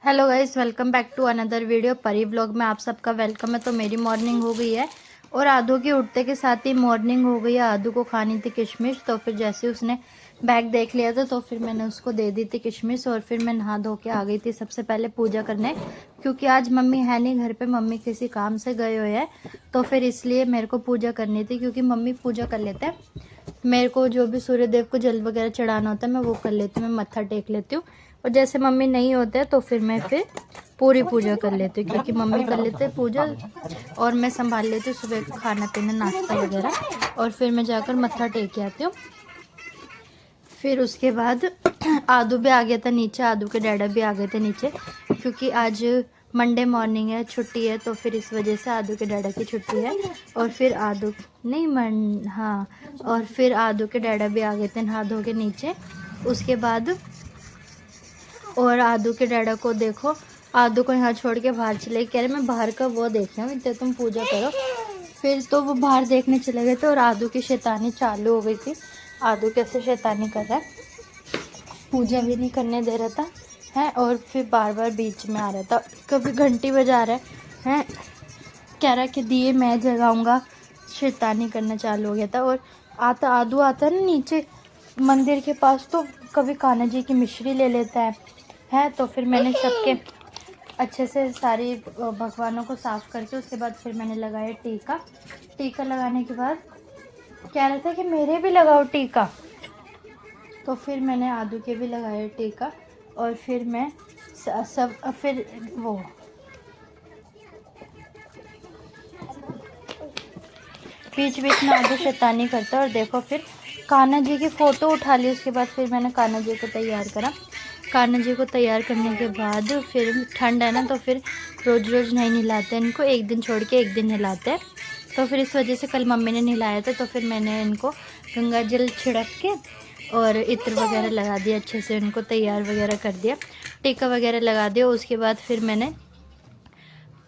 Hello guys, welcome back to another video. Pari vlog में आप सबका वेलकम है। तो मेरी मॉर्निंग हो गई है और आदू के उठते के साथ ही मॉर्निंग हो गई है। आदू को खानी थी किशमिश, तो फिर जैसे उसने बैग देख लिया था तो फिर मैंने उसको दे दी थी किशमिश। और फिर मैं नहा धो के आ गई थी सबसे पहले पूजा करने, क्योंकि आज मम्मी है नहीं घर पे, मम्मी किसी काम से गए हुए हैं। तो फिर इसलिए मेरे को पूजा करनी थी, क्योंकि मम्मी पूजा कर लेते हैं। मेरे को जो भी सूर्य देव को जल वगैरह चढ़ाना होता है मैं वो कर लेती हूँ, मैं मत्था टेक लेती हूँ। और जैसे मम्मी नहीं होते तो फिर मैं पूरी पूजा कर लेती हूँ, क्योंकि मम्मी कर लेते हैं पूजा और मैं संभाल लेती हूँ सुबह का खाना पीना नाश्ता वगैरह। और फिर मैं जाकर मत्था टेक के आती हूँ। फिर उसके बाद आदू भी आ गया था नीचे, आदू के डैडा भी आ गए थे नीचे, क्योंकि आज मंडे मॉर्निंग है, छुट्टी है, तो फिर इस वजह से आदू के डैडा की छुट्टी है। और फिर आदू नहीं हाँ, और फिर आदू के डैडा भी आ गए थे नहा धो के नीचे। उसके बाद और आदू के डैडा को देखो, आदू को यहाँ छोड़ के बाहर चले, कह रहे मैं बाहर का वो देख रहा हूँ, इतने तुम पूजा करो। फिर तो वो बाहर देखने चले गए थे और आदू की शैतानी चालू हो गई थी। आदू कैसे शैतानी कर रहा है, पूजा भी नहीं करने दे रहा था है, और फिर बार बार बीच में आ रहा था, कभी घंटी बजा रहा है, कह रहा कि दिए मैं जगाऊंगा, शैतानी करना चालू हो गया था। और आदू आता है ना नीचे मंदिर के पास, तो कभी कान्हा जी की मिश्री ले लेता है। तो फिर मैंने सबके अच्छे से सारी भगवानों को साफ़ करके उसके बाद फिर मैंने लगाया टीका। टीका लगाने के बाद कह रहा था कि मेरे भी लगाओ टीका, तो फिर मैंने आदू के भी लगाया टीका। और फिर मैं सब फिर वो बीच बीच में आदू शैतानी करता है। और देखो फिर कान्हा जी की फ़ोटो उठा ली। उसके बाद फिर मैंने कान्हा जी को तैयार करा। कान्हा जी को तैयार करने के बाद फिर ठंड है ना, तो फिर रोज़ रोज़ नहीं नहलाते इनको, एक दिन छोड़ के एक दिन नहलाते हैं। तो फिर इस वजह से कल मम्मी ने नहलाया था, तो फिर मैंने इनको गंगा जल छिड़क के और इत्र वगैरह लगा दिया, अच्छे से उनको तैयार वगैरह कर दिया, टीका वगैरह लगा दिया। उसके बाद फिर मैंने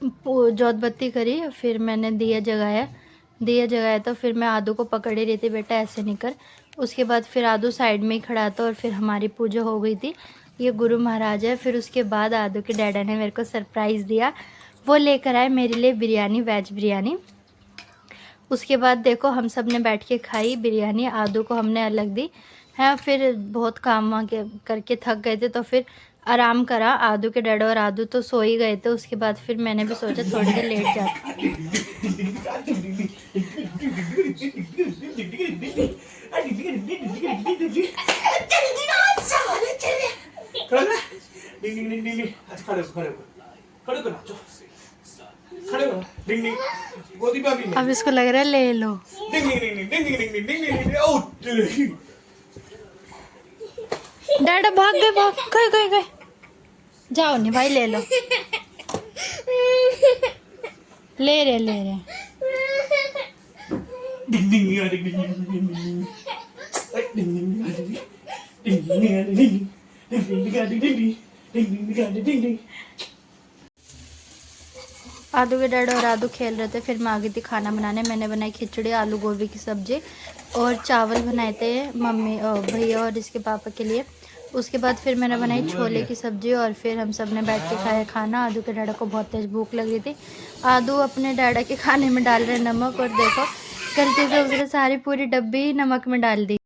जोत बत्ती करी, फिर मैंने दिया जगाया। तो फिर मैं आदू को पकड़ ही रही थी, बेटा ऐसे नहीं कर। उसके बाद फिर आदू साइड में ही खड़ा था और फिर हमारी पूजा हो गई थी। ये गुरु महाराज है। फिर उसके बाद आदू के डैडा ने मेरे को सरप्राइज़ दिया, वो लेकर आए मेरे लिए बिरयानी, वेज बिरयानी। उसके बाद देखो हम सब ने बैठ के खाई बिरयानी, आदू को हमने अलग दी है। फिर बहुत काम वाम करके थक गए थे, तो फिर आराम करा आदू के डैडा, और आदू तो सो ही गए थे। उसके बाद फिर मैंने भी सोचा थोड़ी देर लेट जाती। अब इसको लग रहा है ले लो। डैडा भाग गए। जाओ नहीं भाई, ले लो, ले रहे। आदू के डैडा और आदू खेल रहे थे, फिर मैं आ गई थी खाना बनाने। मैंने बनाई खिचड़ी, आलू गोभी की सब्जी और चावल बनाए थे मम्मी भैया और इसके पापा के लिए। उसके बाद फिर मैंने बनाई छोले की सब्ज़ी और फिर हम सब ने बैठ के खाया खाना। आदू के डैडा को बहुत तेज़ भूख लगी थी। आदू अपने डैडा के खाने में डाल रहे नमक, और देखो गलती से उसने सारी पूरी डब्बी नमक में डाल दी।